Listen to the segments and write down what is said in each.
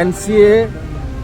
NCA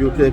UK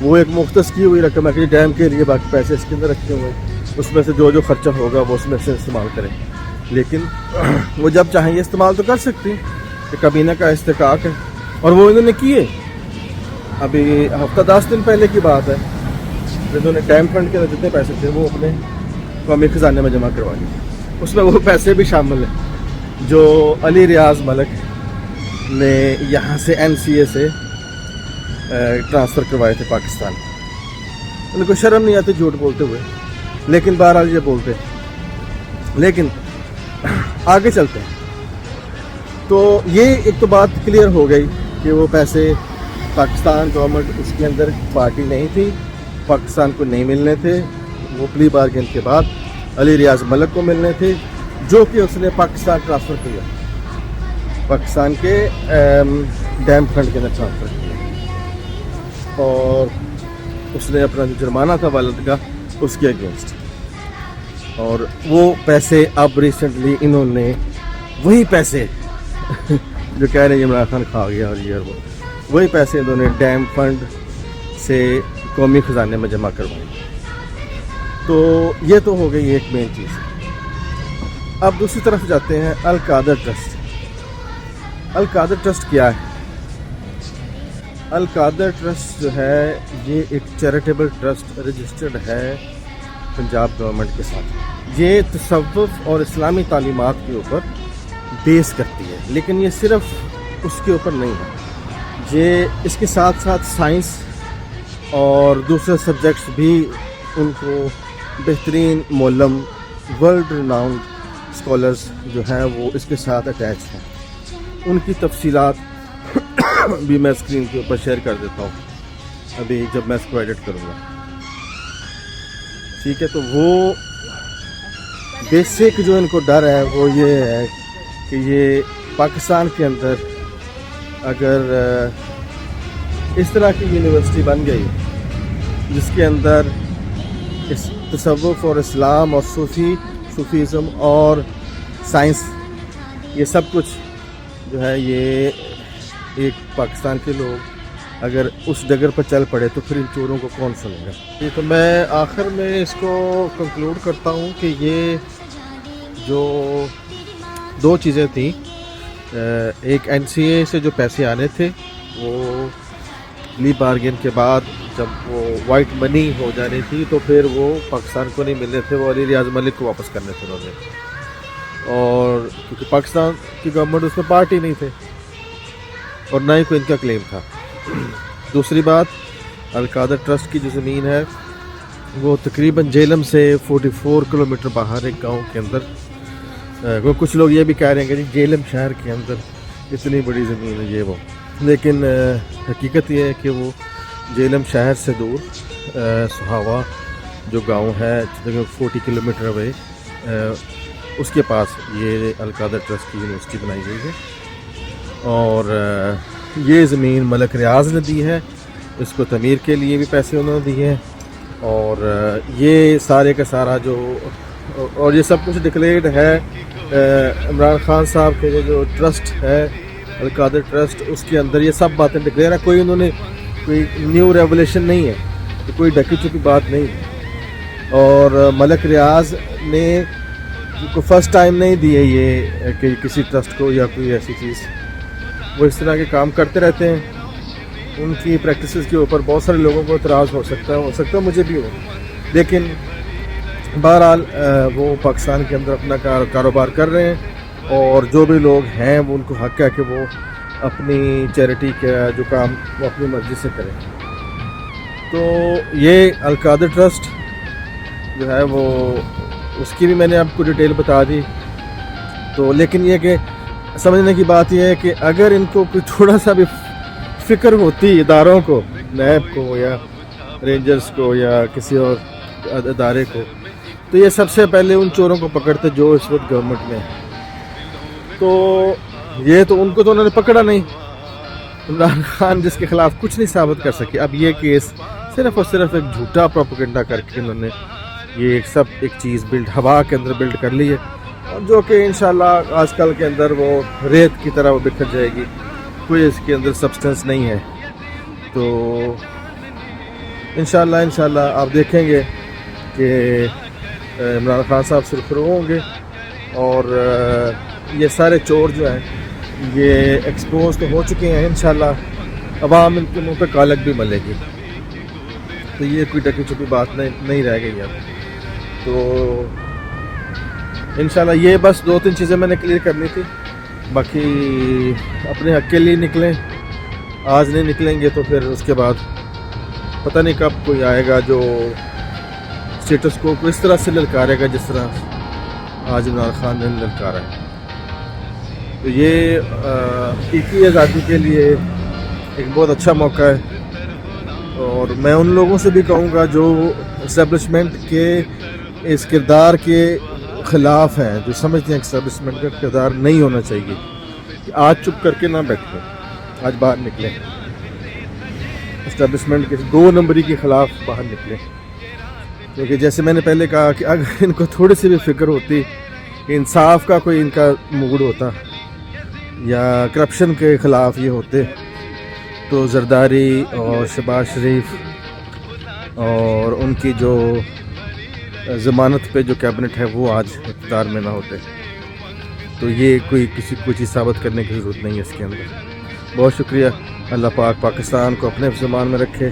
وہ ایک مختص کی ہوئی رقم ہے کہ ڈیم کے لیے باقی پیسے اس کے اندر رکھے ہوئے ہیں، اس میں سے جو خرچہ ہوگا وہ اس میں سے استعمال کریں، لیکن وہ جب چاہیں یہ استعمال تو کر سکتی ہیں، کہ کابینہ کا استحقاق ہے اور وہ انہوں نے کیے۔ ابھی ہفتہ 10 دن پہلے کی بات ہے، انہوں نے ڈیم فنڈ کے جتنے پیسے تھے وہ اپنے قومی خزانے میں جمع کروا لیے، اس میں وہ پیسے بھی شامل ہیں جو علی ریاض ملک نے یہاں سے NCA سے ٹرانسفر کروائے تھے پاکستان۔ ان کو شرم نہیں آتی جھوٹ بولتے ہوئے، لیکن بہرحال یہ بولتے ہیں۔ لیکن آگے چلتے ہیں تو یہ ایک تو بات کلیئر ہو گئی کہ وہ پیسے پاکستان گورنمنٹ اس کے اندر پارٹی نہیں تھی، پاکستان کو نہیں ملنے تھے، وہ پلی بارگین کے بعد علی ریاض ملک کو ملنے تھے، جو کہ اس نے پاکستان ٹرانسفر کیا، پاکستان کے ڈیم فنڈ کے اندر ٹرانسفر کیا، اور اس نے اپنا جو جرمانہ تھا والد کا اس کے اگینسٹ، اور وہ پیسے اب ریسنٹلی انہوں نے وہی پیسے جو کہہ رہے ہیں عمران خان کھا گیا اور یہ اور وہی پیسے انہوں نے ڈیم فنڈ سے قومی خزانے میں جمع کروائے۔ تو یہ تو ہو گئی ایک مین چیز۔ اب دوسری طرف جاتے ہیں القادر ٹرسٹ۔ القادر ٹرسٹ کیا ہے؟ القادر ٹرسٹ جو ہے یہ ایک چیریٹیبل ٹرسٹ رجسٹرڈ ہے پنجاب گورنمنٹ کے ساتھ۔ یہ تصوف اور اسلامی تعلیمات کے اوپر بیس کرتی ہے، لیکن یہ صرف اس کے اوپر نہیں ہے، یہ اس کے ساتھ ساتھ سائنس اور دوسرے سبجیکٹس بھی ان کو بہترین معلم ورلڈ ریناؤنڈ اسکالرز جو ہیں وہ اس کے ساتھ اٹیچ ہیں۔ ان کی تفصیلات بھی میں اسکرین کے اوپر شیئر کر دیتا ہوں ابھی جب میں اس کو ایڈٹ کروں گا، ٹھیک ہے؟ تو وہ بیسک جو ان کو ڈر ہے وہ یہ ہے کہ یہ پاکستان کے اندر اگر اس طرح کی یونیورسٹی بن گئی جس کے اندر اس تصوف اور اسلام اور صوفیزم اور سائنس یہ سب کچھ جو ہے، یہ ایک پاکستان کے لوگ اگر اس ڈگر پر چل پڑے تو پھر ان چوروں کو کون سنے گا؟ تو میں آخر میں اس کو کنکلوڈ کرتا ہوں کہ یہ جو دو چیزیں تھیں، ایک NCA سے جو پیسے آنے تھے وہ پلی بارگین کے بعد جب وہ وائٹ منی ہو جانی تھی تو پھر وہ پاکستان کو نہیں ملنے تھے، وہ علی ریاض ملک کو واپس کرنے تھے انہوں نے، اور کیونکہ پاکستان کی گورنمنٹ اس میں پارٹی نہیں تھے اور نہ ہی کوئی ان کا کلیم تھا۔ دوسری بات، القادر ٹرسٹ کی جو زمین ہے وہ تقریباً جہلم سے 44 کلومیٹر باہر ایک گاؤں کے اندر، کچھ لوگ یہ بھی کہہ رہے ہیں کہ جی جہلم شہر کے اندر اتنی بڑی زمین ہے یہ وہ، لیکن حقیقت یہ ہے کہ وہ جہلم شہر سے دور سہاوا جو گاؤں ہے 40 کلومیٹر اوے، اس کے پاس یہ القادر ٹرسٹ کی یونیورسٹی بنائی گئی ہے، اور یہ زمین ملک ریاض نے دی ہے، اس کو تعمیر کے لیے بھی پیسے انہوں نے دیے ہیں، اور یہ سارے کا سارا جو، اور یہ سب کچھ ڈکلیئرڈ ہے عمران خان صاحب کے جو ٹرسٹ ہے القادر ٹرسٹ، اس کے اندر یہ سب باتیں ڈکلیئر ہے، کوئی انہوں نے کوئی نیو ریولیشن نہیں ہے، کوئی ڈکی چپی بات نہیں ہے، اور ملک ریاض نے کو فرسٹ ٹائم نہیں دی ہے یہ کہ کسی ٹرسٹ کو یا کوئی ایسی چیز، وہ اس طرح کے کام کرتے رہتے ہیں۔ ان کی پریکٹسز کے اوپر بہت سارے لوگوں کو اعتراض ہو سکتا ہے مجھے بھی ہو، لیکن بہرحال وہ پاکستان کے اندر اپنا کاروبار کر رہے ہیں، اور جو بھی لوگ ہیں وہ ان کو حق ہے کہ وہ اپنی چیریٹی کا جو کام وہ اپنی مرضی سے کریں۔ تو یہ القادر ٹرسٹ جو ہے وہ اس کی بھی میں نے آپ کو ڈیٹیل بتا دی، تو لیکن یہ کہ سمجھنے کی بات یہ ہے کہ اگر ان کو کوئی تھوڑا سا بھی فکر ہوتی اداروں کو، نیب کو یا رینجرز کو یا کسی اور ادارے کو، تو یہ سب سے پہلے ان چوروں کو پکڑتے جو اس وقت گورنمنٹ میں ہے۔ تو یہ تو ان کو تو انہوں نے پکڑا نہیں، عمران خان جس کے خلاف کچھ نہیں ثابت کر سکے، اب یہ کیس صرف اور صرف ایک جھوٹا پروپیگنڈا کر کے انہوں نے یہ ایک چیز ہوا کے اندر بلڈ کر لی ہے، اور جو کہ انشاءاللہ آج کل کے اندر وہ ریت کی طرح وہ بکھر جائے گی، کوئی اس کے اندر سبسٹنس نہیں ہے۔ تو انشاءاللہ آپ دیکھیں گے کہ عمران خان صاحب سرخرو ہوں گے اور یہ سارے چور جو ہیں یہ ایکسپوز تو ہو چکے ہیں. انشاءاللہ عوام ان کے منہ پہ کالک بھی ملے گی, تو یہ کوئی ڈکی چھپی بات نہیں رہ گئی اب. تو انشاءاللہ یہ بس 2-3 چیزیں میں نے کلیئر کرنی تھی. باقی اپنے حق کے لیے نکلیں, آج نہیں نکلیں گے تو پھر اس کے بعد پتہ نہیں کب کوئی آئے گا جو اسٹیٹس کو اس طرح سے للکارے گا جس طرح آج عمران خان نے للکارا ہے. تو یہ حقیقی آزادی کے لیے ایک بہت اچھا موقع ہے, اور میں ان لوگوں سے بھی کہوں گا جو اسٹیبلشمنٹ کے اس کردار کے خلاف ہیں, جو سمجھتے ہیں کہ اسٹیبلشمنٹ کا کردار نہیں ہونا چاہیے, کہ آج چپ کر کے نہ بیٹھیں, آج باہر نکلیں, اسٹیبلشمنٹ کے 2 نمبری کے خلاف باہر نکلیں. کیونکہ جیسے میں نے پہلے کہا کہ اگر ان کو تھوڑی سی بھی فکر ہوتی کہ انصاف کا کوئی ان کا موڈ ہوتا یا کرپشن کے خلاف یہ ہوتے, تو زرداری اور شہباز شریف اور ان کی جو ضمانت پہ جو کیبنٹ ہے وہ آج اقتدار میں نہ ہوتے. تو یہ کوئی کسی کو چیز ثابت کرنے کی ضرورت نہیں ہے اس کے اندر. بہت شکریہ. اللہ پاک پاکستان کو اپنے حفظ امان میں رکھے,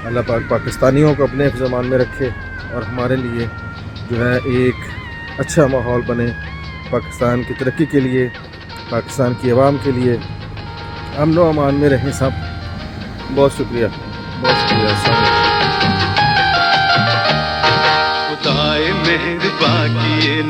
اللہ پاک پاکستانیوں کو اپنے حفظ امان میں رکھے, اور ہمارے لیے جو ہے ایک اچھا ماحول بنے پاکستان کی ترقی کے لیے, پاکستان کی عوام کے لیے. امن و امان میں رہیں سب. بہت شکریہ, بہت شکریہ. السلام علیکم. خدائے مہرباں کیے